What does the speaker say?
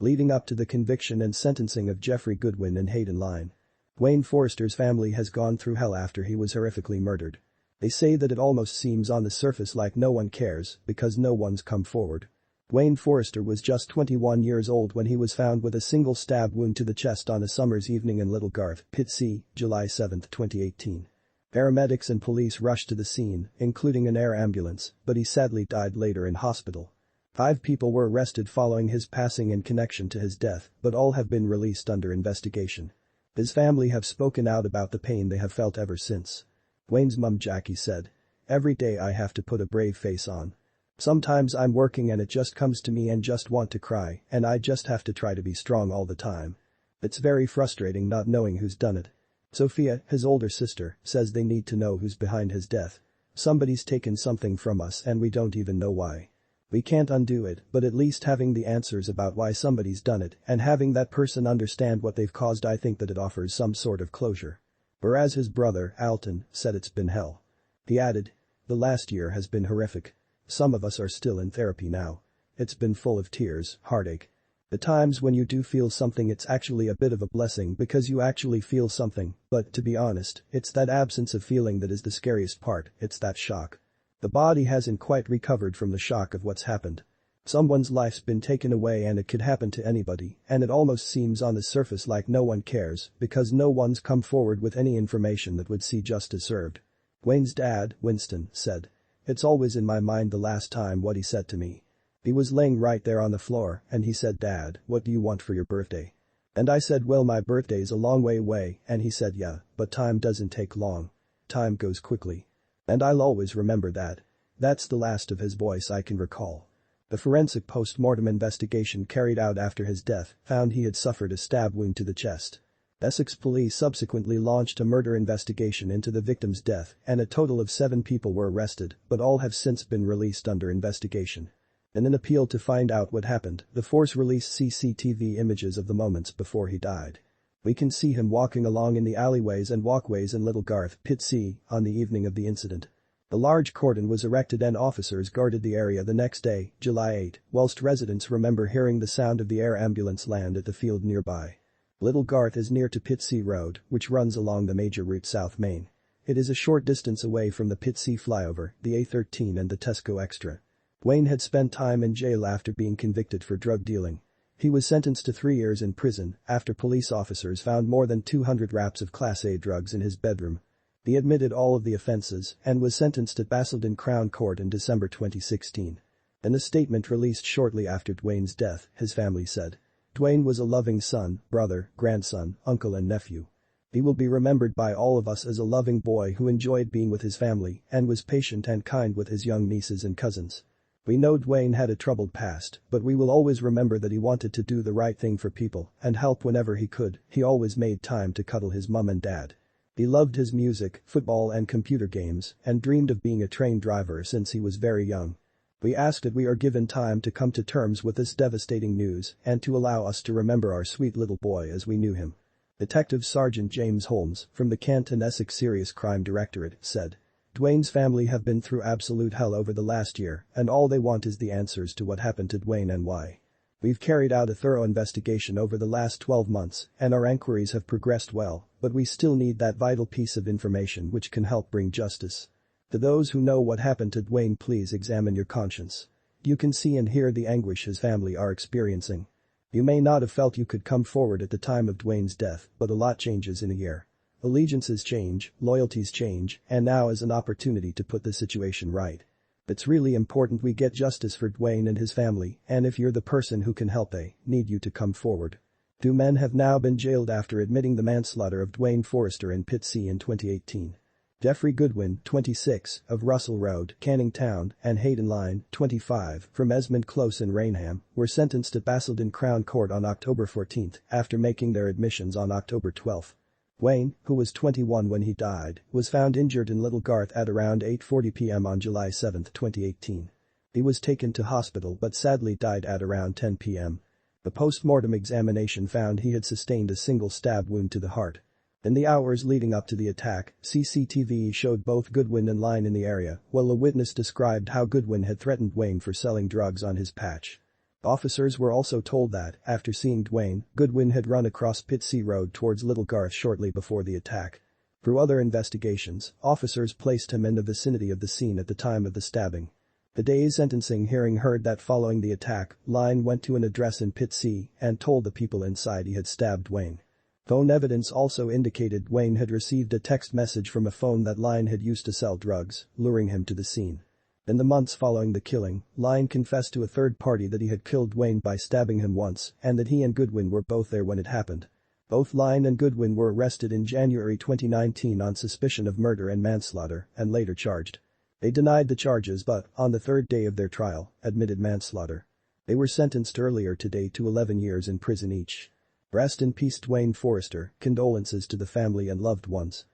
leading up to the conviction and sentencing of Jeffrey Goodwin and Hayden Line. Dwayne Forrester's family has gone through hell after he was horrifically murdered. They say that it almost seems on the surface like no one cares because no one's come forward. Dwayne Forrester was just 21 years old when he was found with a single stab wound to the chest on a summer's evening in Little Garth, Pitsea, July 7, 2018. Paramedics and police rushed to the scene, including an air ambulance, but he sadly died later in hospital. 5 people were arrested following his passing in connection to his death, but all have been released under investigation. His family have spoken out about the pain they have felt ever since. Dwayne's mum Jackie said, "Every day I have to put a brave face on. Sometimes I'm working and it just comes to me and just want to cry and I just have to try to be strong all the time. It's very frustrating not knowing who's done it." Sophia, his older sister, says they need to know who's behind his death. "Somebody's taken something from us and we don't even know why. We can't undo it, but at least having the answers about why somebody's done it and having that person understand what they've caused, I think that it offers some sort of closure." Whereas his brother, Alton, said it's been hell. He added, "The last year has been horrific. Some of us are still in therapy now. It's been full of tears, heartache. The times when you do feel something, it's actually a bit of a blessing because you actually feel something, but to be honest, it's that absence of feeling that is the scariest part, it's that shock. The body hasn't quite recovered from the shock of what's happened. Someone's life's been taken away and it could happen to anybody, and it almost seems on the surface like no one cares because no one's come forward with any information that would see justice served." Dwayne's dad, Winston, said, "It's always in my mind the last time what he said to me. He was laying right there on the floor and he said, 'Dad, what do you want for your birthday?' And I said, 'Well, my birthday's a long way away,' and he said, 'Yeah, but time doesn't take long. Time goes quickly.' And I'll always remember that." That's the last of his voice I can recall. The forensic post-mortem investigation carried out after his death found he had suffered a stab wound to the chest. Essex police subsequently launched a murder investigation into the victim's death and a total of 7 people were arrested, but all have since been released under investigation. In an appeal to find out what happened, the force released CCTV images of the moments before he died. "We can see him walking along in the alleyways and walkways in Little Garth, Pitsea, on the evening of the incident. A large cordon was erected and officers guarded the area the next day, July 8, whilst residents remember hearing the sound of the air ambulance land at the field nearby." Little Garth is near to Pitsea Road, which runs along the major route South Main. It is a short distance away from the Pitsea flyover, the A13 and the Tesco Extra. Dwayne had spent time in jail after being convicted for drug dealing. He was sentenced to 3 years in prison after police officers found more than 200 wraps of Class A drugs in his bedroom. He admitted all of the offenses and was sentenced at Basildon Crown Court in December 2016. In a statement released shortly after Dwayne's death, his family said, "Dwayne was a loving son, brother, grandson, uncle and nephew. He will be remembered by all of us as a loving boy who enjoyed being with his family and was patient and kind with his young nieces and cousins. We know Dwayne had a troubled past, but we will always remember that he wanted to do the right thing for people and help whenever he could. He always made time to cuddle his mum and dad. He loved his music, football and computer games and dreamed of being a train driver since he was very young. We ask that we are given time to come to terms with this devastating news and to allow us to remember our sweet little boy as we knew him." Detective Sergeant James Holmes from the Kent and Essex Serious Crime Directorate said, "Dwayne's family have been through absolute hell over the last year and all they want is the answers to what happened to Dwayne and why. We've carried out a thorough investigation over the last 12 months and our inquiries have progressed well, but we still need that vital piece of information which can help bring justice. To those who know what happened to Dwayne, please examine your conscience. You can see and hear the anguish his family are experiencing. You may not have felt you could come forward at the time of Dwayne's death, but a lot changes in a year. Allegiances change, loyalties change, and now is an opportunity to put the situation right. It's really important we get justice for Dwayne and his family, and if you're the person who can help, they need you to come forward." 2 men have now been jailed after admitting the manslaughter of Dwayne Forrester in Pitsea in 2018. Jeffrey Goodwin, 26, of Russell Road, Canning Town, and Hayden Line, 25, from Esmond Close in Rainham, were sentenced at Basildon Crown Court on October 14 after making their admissions on October 12. Dwayne, who was 21 when he died, was found injured in Little Garth at around 8:40 p.m. on July 7, 2018. He was taken to hospital but sadly died at around 10 p.m. The post-mortem examination found he had sustained a single stab wound to the heart. In the hours leading up to the attack, CCTV showed both Goodwin and Line in the area, while a witness described how Goodwin had threatened Dwayne for selling drugs on his patch. Officers were also told that, after seeing Dwayne, Goodwin had run across Pitsea Road towards Little Garth shortly before the attack. Through other investigations, officers placed him in the vicinity of the scene at the time of the stabbing. The day's sentencing hearing heard that following the attack, Lyne went to an address in Pitsea and told the people inside he had stabbed Dwayne. Phone evidence also indicated Dwayne had received a text message from a phone that Lyne had used to sell drugs, luring him to the scene. In the months following the killing, Lyne confessed to a third party that he had killed Dwayne by stabbing him once and that he and Goodwin were both there when it happened. Both Lyne and Goodwin were arrested in January 2019 on suspicion of murder and manslaughter and later charged. They denied the charges but, on the third day of their trial, admitted manslaughter. They were sentenced earlier today to 11 years in prison each. Rest in peace Dwayne Forrester, condolences to the family and loved ones.